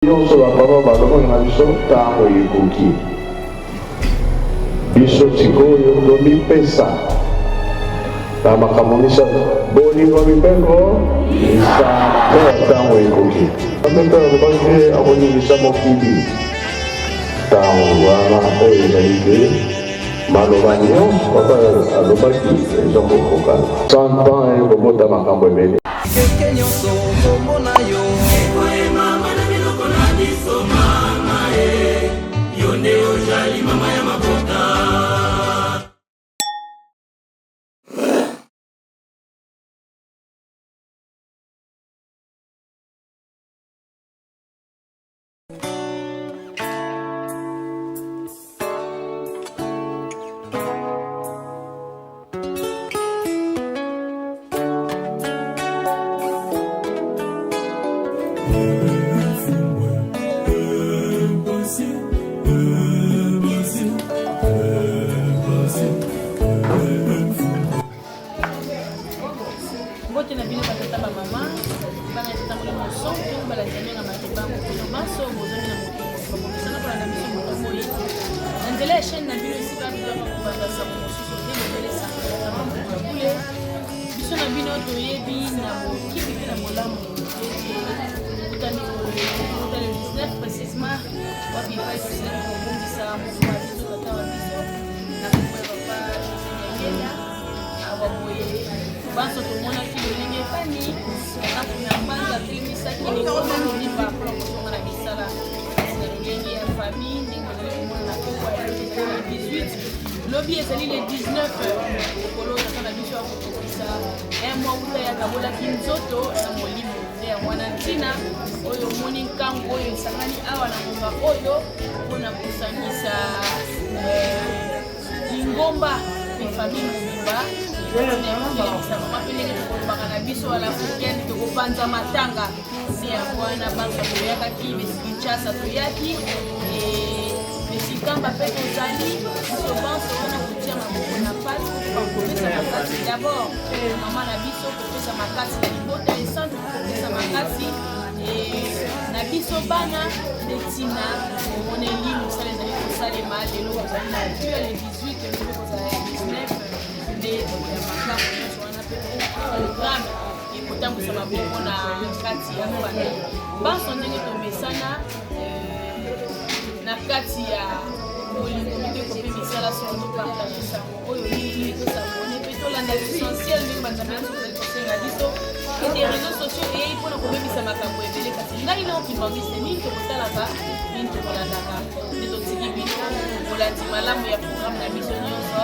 nyonso bapapa balobaka na biso ntango ekoki biso sikoyo tomipesa na makambo misato bolingo mibeko isa mpe ntango ekoki ameka alobaki akoningisa mokili ntango wana oyo ezali te maloba nyonso papa alobaki eza kokoka 100 ans ekobota makambo ebele keke nyonso komona yo mama na biloko na biso mama yo nde ozali mama ya mabota bote na bino batata ba mama bana tata mo moso to bala tani na mateba mo to baso bozami na moto ko sana kwa na biso moto moyi ndele chaîne na bino ici ba bino ko banda sa mo so te ndele sa na mo ko bule biso na bino to yebi na mo kipi na molamu tani ko le 19 précisément wa bi fa ici na ko bondi sa mo ko biso tata wa biso na ko papa Seigneur awa boye baso tomona kilo ndenge fani na kuna mbanza kimisa kini koma ni ba kwa kusoma na bisala na ndenge ya famille ndenge na na kwa 18 lobby ezali le 19 kolo na biso ya kutokisa mwa uta ya kabola kinzoto na molimo ya mwana ntina oyo moni nkango oyo esangani awa na ngomba oyo mpona kusangisa lingomba ni famille mobimba mapeleke na biso ala africaine tokopanza matanga si ya wana banso toyakaki Kinshasa toyaki mesikamba mpe tozali biso banso wana kotia maboko na pasi kopesa makasi d'abord mama na biso kopesa makasi na libota esantu kopesa makasi na biso bana netina omona eli mosala ezali kosalema lelo kozali na pure le 18 lelo kozala ya 19 nde ya makambo nyonso wana mpe programme ekotambwisa maboko na kati ya famille banso ndenge tomesana na kati ya bolingo mibeko mpe misala soki topartage sango oyo nini tosabone mpe tolanda essentiel ndenge banzambe nyonso kozali kosenga biso ete réseaux sociaux eyei mpona kobebisa makambo ebele kasi ngai na opimamiste nini tokotalaka nini tokolandaka nde totiki bino kolandi malamu ya programme na biso nyonso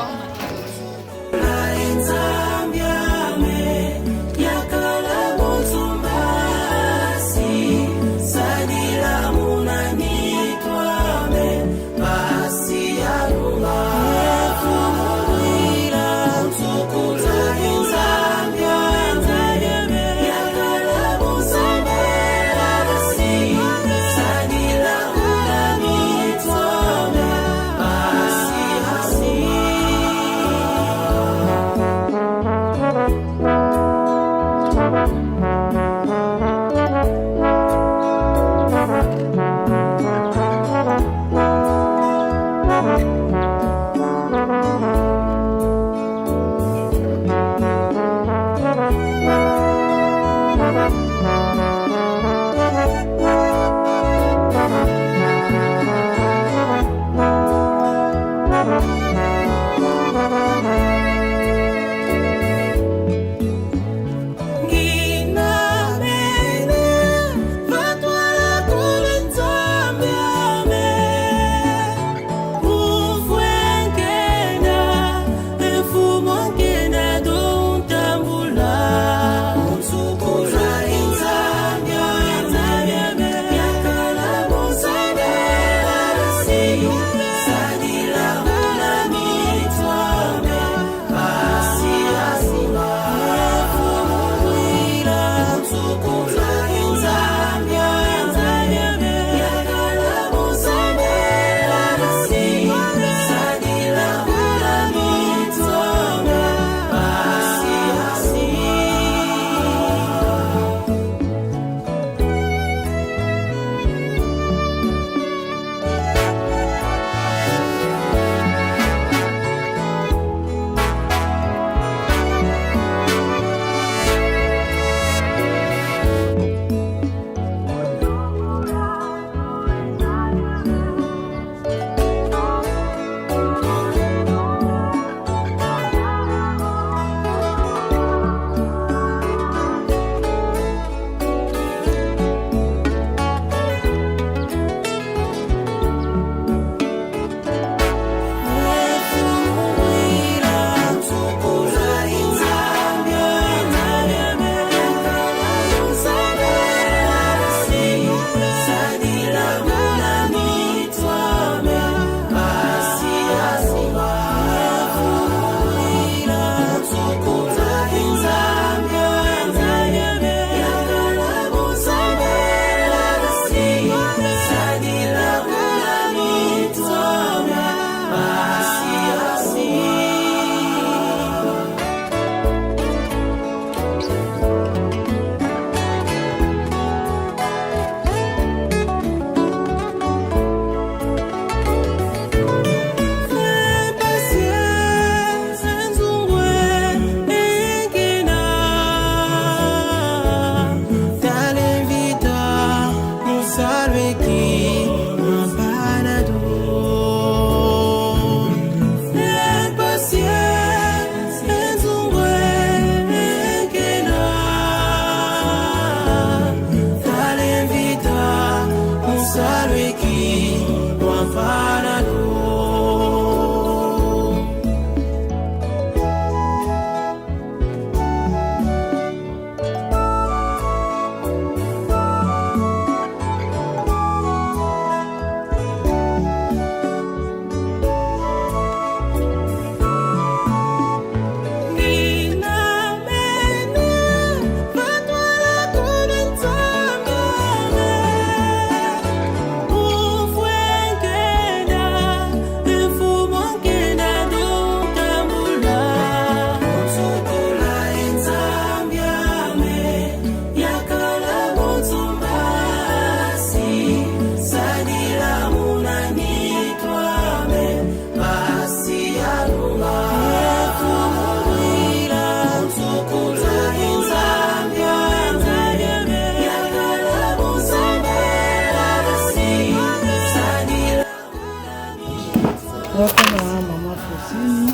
Maman Fosini,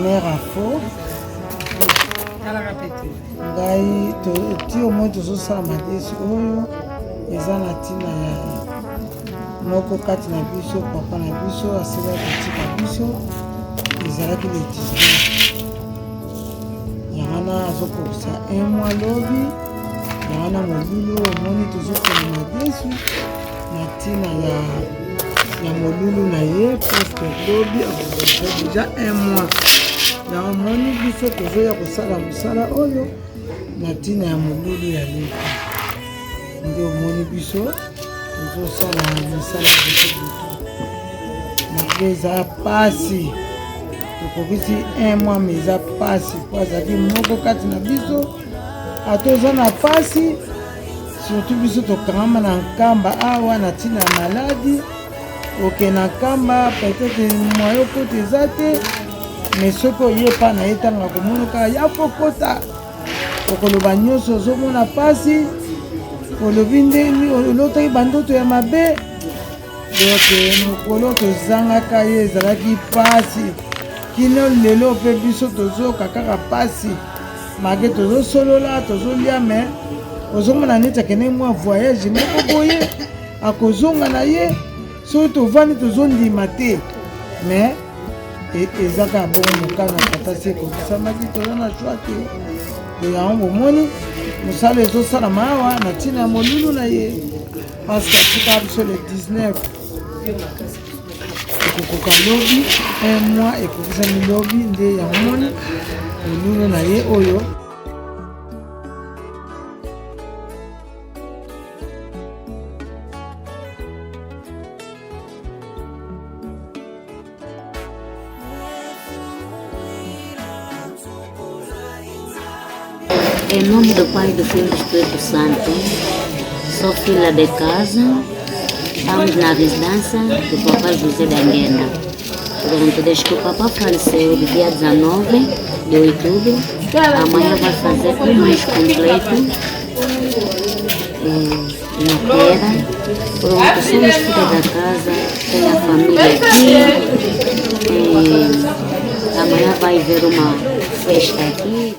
mère Afo. Ngai ti au moins tozosala madesi oyo eza na ntina ya moko kati na biso papa na biso asala kotika biso ezalaki le 19 yango wana azokokisa 1 mois lobi yango wana molulu omoni tozokona madesi na ntina ya molulu na ye presque lobi akozala deja 1 mois yango moni biso tozoya kosala mosala oyo na ntina ya molulu ya leki nde omoni biso tozosala mosala malgré eza pasi tokokisi 1 mois mais eza pasi po azalaki moko kati na biso atoza na pasi surtout biso tokangama na nkamba awa na ntina ya maladi oke na nkamba peut-être moyo kote eza te mais soki oye pa na ye ntango akomonoka ya fokota okoloba nyonso ozomona pasi olobi ndeni olotaki bandoto ya mabe doke mokolo tozangaka ye ezalaki pasi kino lelo mpe biso tozoyoka kaka pasi mage tozosolola tozolia me ozomona neti akende mwa voyage moko boye akozonga na ye soki tovandi tozondima te mais ezaka bongo mokana tata se ekokisamaki toza na shwa te yango bomoni mosala ezosalama awa na ntina ya molulu na ye parce que atika biso le 19 ekokoka lobi 1 mois ekokisami lobi nde yango moni molulu na ye oyo Em nome do Pai, do Filho e do Espírito Santo, sou filha de casa, estamos na residência do papai José da Anguena. Pronto, desde que o papai faleceu, no dia 19 de outubro, amanhã vai fazer um mês completo na terra. Pronto, somos filhos da casa, tem a família aqui. Amanhã vai haver uma festa aqui.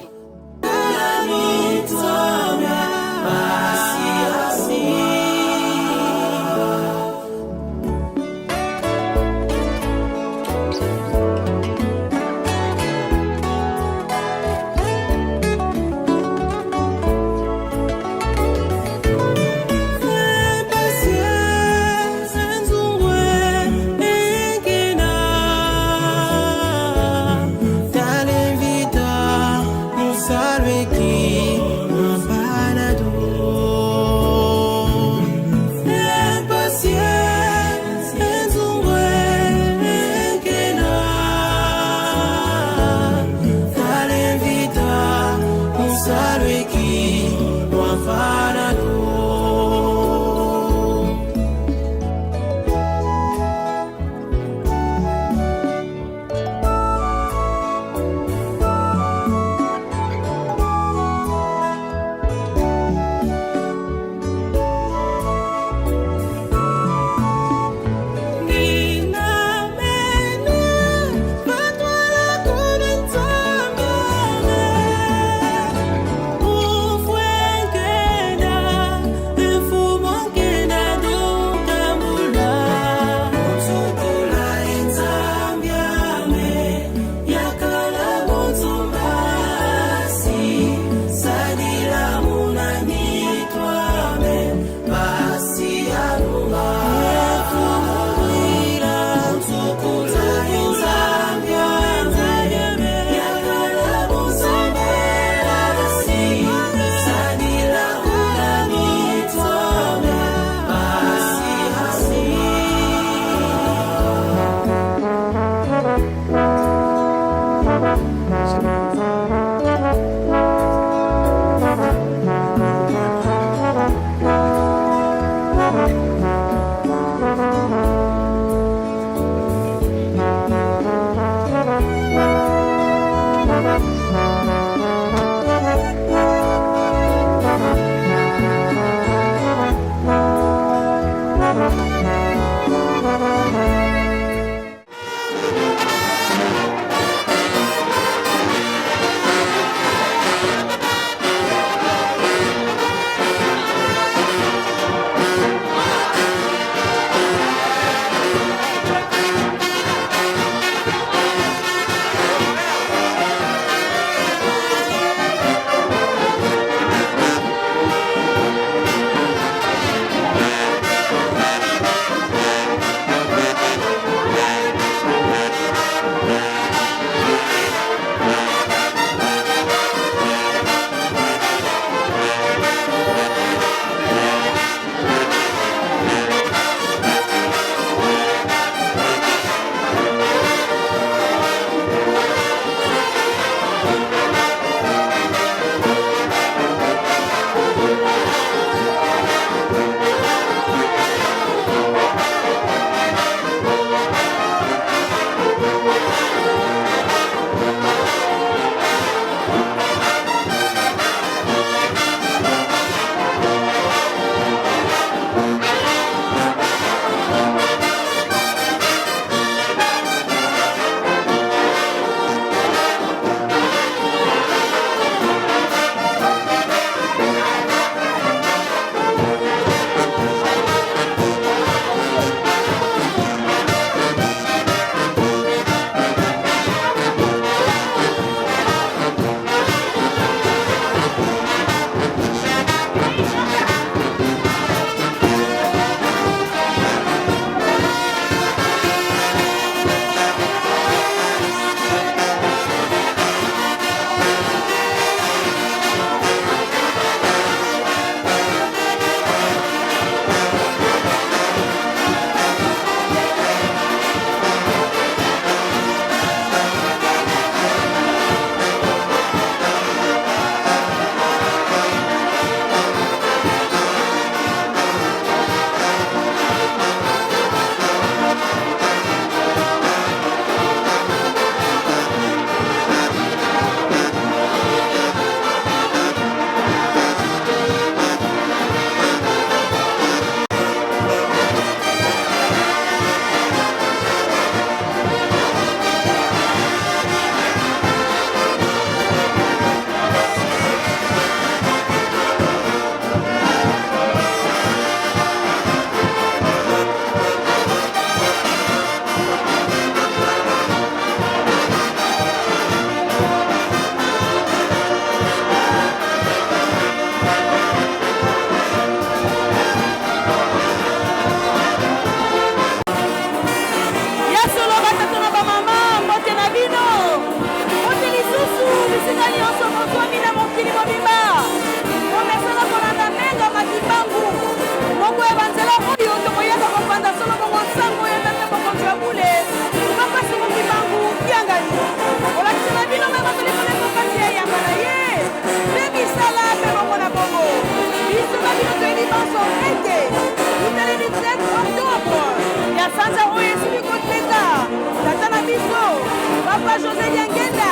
Papa José Diangenda,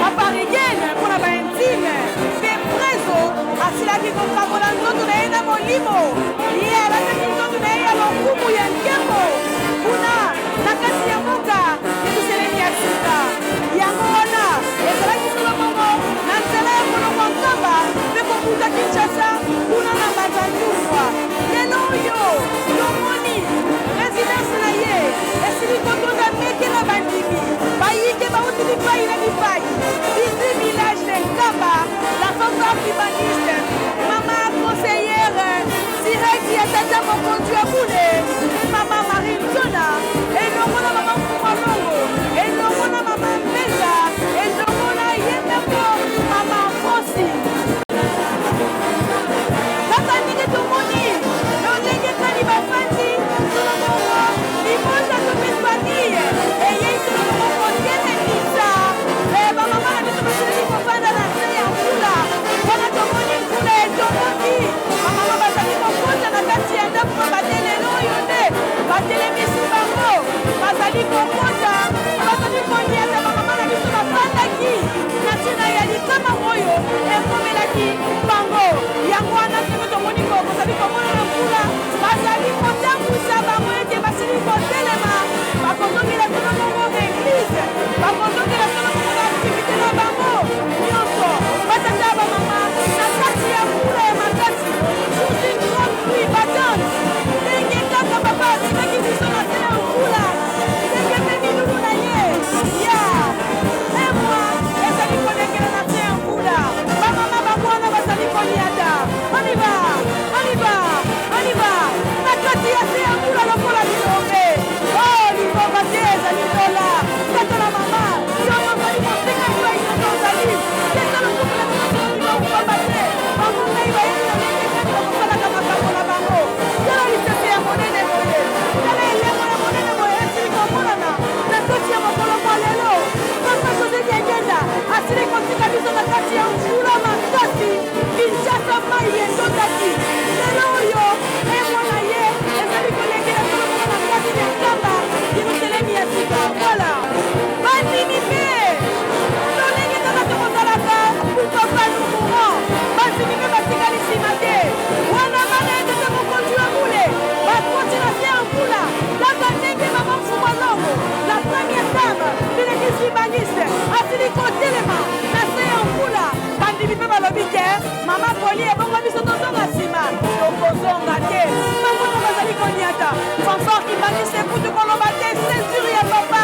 Papa Rigene, pour la intime, fait preso, asilaki kokabola nzoto na ye na molimo, ye alataki nzoto na ye ya lokumu ya nkembo, kuna na kasi ya mboka ebiselemi ya sika. Yango wana ezalaki solo bongo na nzela ya kolongo nkamba mpe kokuta Kinshasa kuna na Bazandufwa. Lelo oyo tomoni résidence na ye esili kotonda meke na bandimi bayike bauti bipai na bipai 18 village de Nkamba. La femme humaniste mama conseillère direct ya tata mokonzi ya bule mama Marie Nzona elongo na mama Mfumalongo elongo na mama Mbeza elongo na yemeko mama Fosi. Kaka ndenge tomoni lolenge kani bafandi solobongo limonza topespanille eyei solobongo kondene nisa bamama na biso basiliki kofanda na nse ya mvula wana tomoni mvula etomoki bamama bazali kokota na kati ya ndako badele oyo nde batelemisi bango bazali kolonga te bamona bazali koniata fanfare qui bangisi ekutu koloba te ceinture ya papa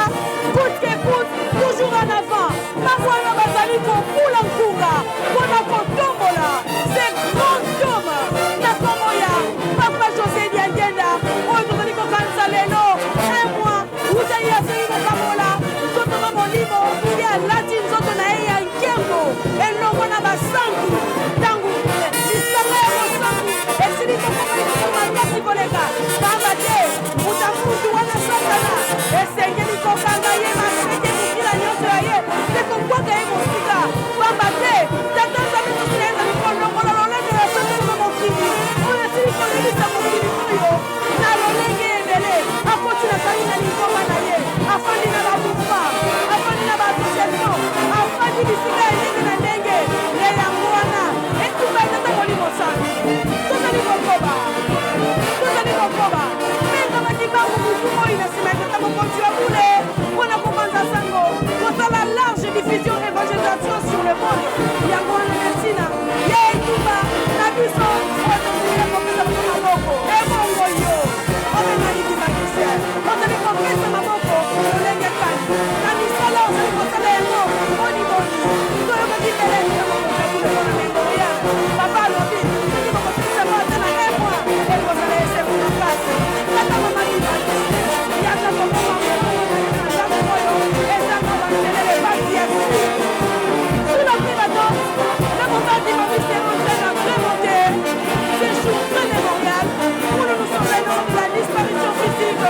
coûte que coûte toujours en avant bamwana bazali kokula nkunga mpona kotombola ce grand homme na kombo ya papa José Diangenda oyo tozali kokanisa lelo un mois utali asili kokamola nzoto na molimo ye alati nzoto na ye ya nkembo elongo na basantu ntango lisanga ya mosantu esili kokoma makasi koleka pamba te muta mutu wana satana esengeli kokanga ye maseke mokila nyonso ya ye te kokwaka ye mosika pamba te tata nzambe tosileza mikolongola lolenge ya satana na mokili oyo esili kolelisa mokili oyo na lolenge ebele akoti na kali na lingomba na ye afandi na babufa afandi na baasociation afandi bisika ya ndenge na ndenge ye yango wana etumba etata molimo santu tozali kokoba mpenza makibango butu moi na nsima etata mokonzi wa bule mpona kobanza sango kosala large diffusion évangélisation sur le monde yango wana na ntina ye etumba na biso oyo tozali kopesa biso maboko ebongo yo obengali dimakise ozali kopesa maboko lolenge kani na misala ozali kosala yango boniboni toyokaki telesi ya mokonzi ya bule mpona memorial papa alobi soki bokosilisa ngo ata na un mois ekozala esengo na kasi kata mama dimakise yaka komoma nzambe oyo ezanga banzelele pasi ya si sous la prévalence le moment dimanche est rentré dans très monté ce jour très mémorial où nous nous souvenons de la disparition physique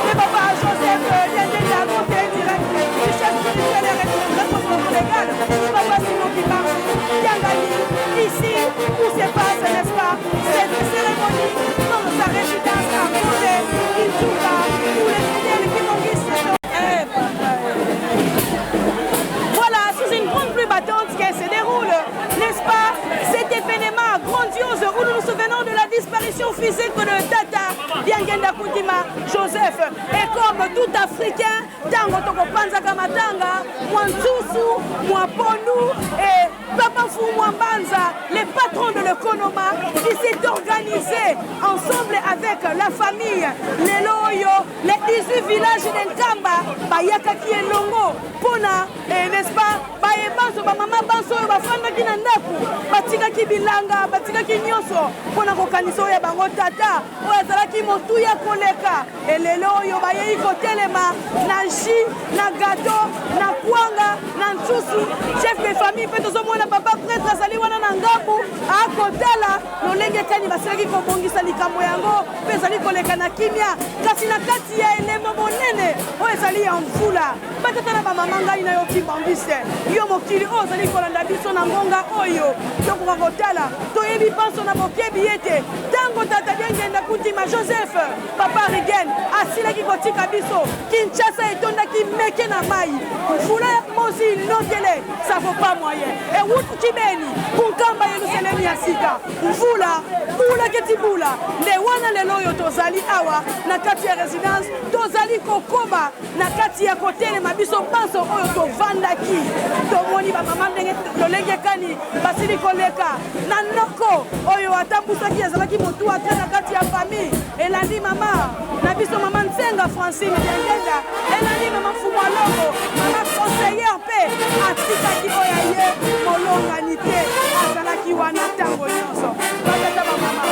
de papa Joseph Diangenda côté direct du chef spirituel et responsable légal papa Simon Kibangu Diangali ici où se passe n'est-ce pas cette cérémonie dans sa résidence à Condé Kinshasa où les fidèles qui conquistent voilà, sous une grande pluie battante qui se déroule, n'est-ce pas, cet événement grandiose où nous nous souvenons de la disparition physique de Tata Diangenda Koutima Joseph. Et comme tout Africain, Tango Toko Panzaka Matanga, Mwansusu, Mwaponu et Papa Fou Mwambanza, les patrons de l'Ekonoma, qui s'est organisé ensemble avec la famille, les Loyo, les 18 villages d'Enkamba, Bayaka qui est Longo, Pona, n'est-ce pas, Baye Banso, Mama Banso, Bafanda qui Nandaku, Batika qui Bilanga, Batika qui Nyoso, Pona Kokaniso ya Bango Tata, Oazala qui Motuya Koleka, et les Loyo, Baye Iko Telema, Nanchi, Nagato, Nakwanga, Nansusu, chef de famille, Petozo Mwana Papa Prêtre, Azali Wana Nangabu, Akotala, Lolenge Kani Basilaki Kobongisa Likambo Yango, Pezali Koleka na Kimia, Kasina Kati ya Elemo Monene, Oazali ya Mfula, Batatana Bamamanga ina yoki bambise, Yo Mokili Ozali Kolanda Biso na Ngonga Oyo, Toko Kotala, Toyebi Panso na Bokebi Yete, Tango Tata Diangenda Koutima Joseph, Papa Rigen, Asilaki Kotika Biso, Kinshasa etonda ki meke na mai, Mfula Mosi Notele, ça vaut pas moyen. Et Wutu Kibeni, Kunkamba Yerusalemi ya Sika, Mfula, Bula Ketibula, le wana le loyo tozali awa, na kati ya résidence, tozali kokoba, na kati ya kotele mabiso panso oyo tovandaki, tomoni ba mama ndenge lolenge kani, basili koleka, na noko, oyo atambusaki yazalaki motu ate na kati ya famille, elandi mama, na biso mama Nsenga Francine Diangenda, elandi mama Fumalogo, mama conseillère pe, atikaki oya ye, molongani te, azalaki wana tango nyonso, batata ba mama,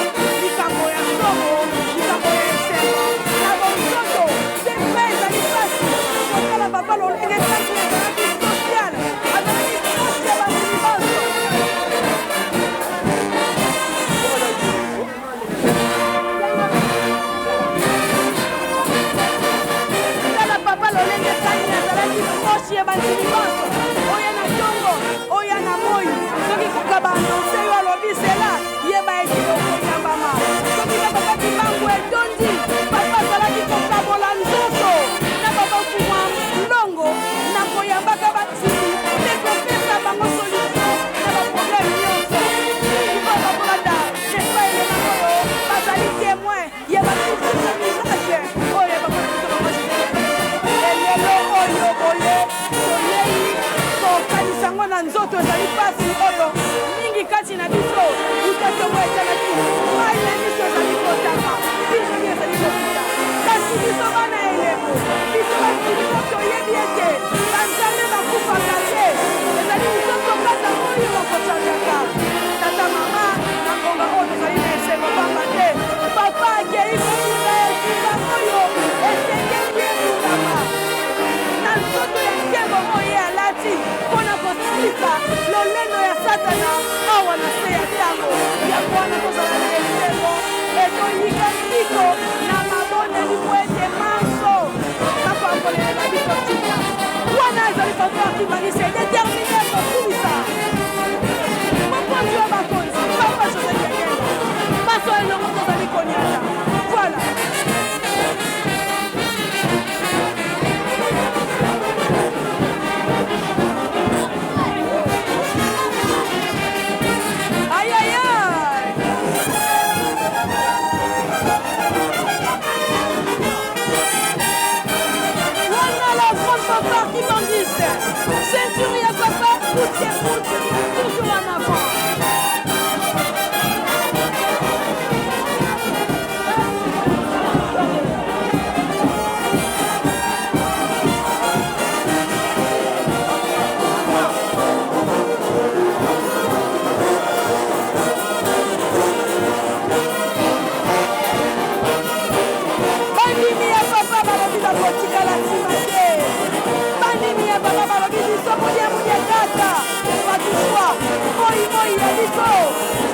likambo ya somo, likambo ya esengo, na bonsoto, sembe ezali pasi, kotala baba lolenge kati ezalaki social, azalaki proche ya basilibanso. Tala papa lolenge kati azalaki proche ya basilibanso, oya na tongo, oya na moi, soki kokaba annonce yo alobi sela, yeba eti okonyambama, soki na papa Kibangu etondi, papa azalaki kokabola nzoto, na papa Fumwa Ndongo, na koyambaka batimi, mpe kopesa bango solution, na baproblème nyonso, ifa bakolanda, nefa elena oyo, bazali témoin, yeba tukusa miracle, oyo bakolakisa bango elelo oyo boye, toyei, kokanisango na nzoto ezali pasi oyo, mingi kati na biso, utatongo etalaki, biso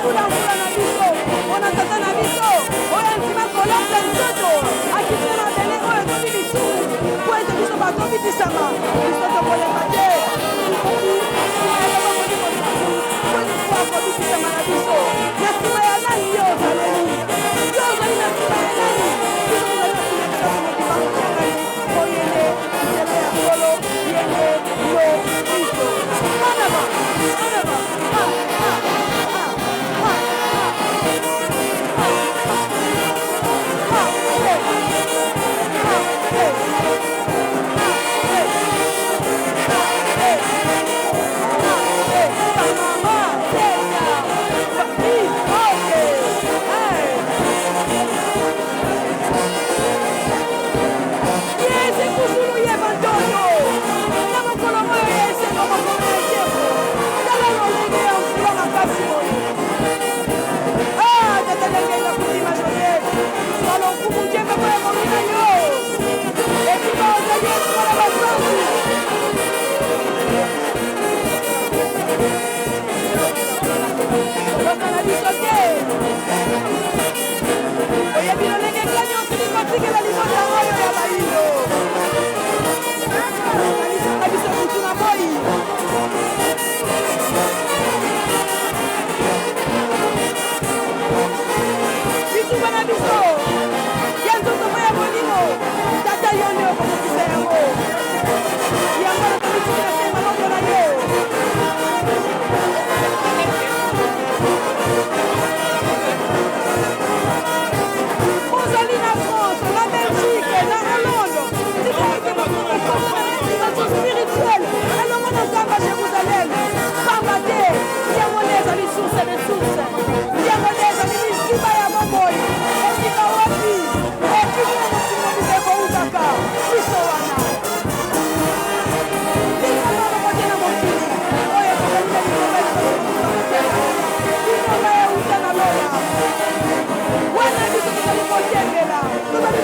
kuna mvula na biso mpona tata na biso oyo antima kolapsa nzoto akite na bele oyo tobi lisumu po ete biso batobitisama biso tokoleka te akobitisama na biso na nsima ya nani yo ozaleli yo ozali na nsima ya nani biso ozali na nsima ya mokibango ya nani oyende nzela ya kolo yende yo biso anaba Wana biso tozali kotembela tozali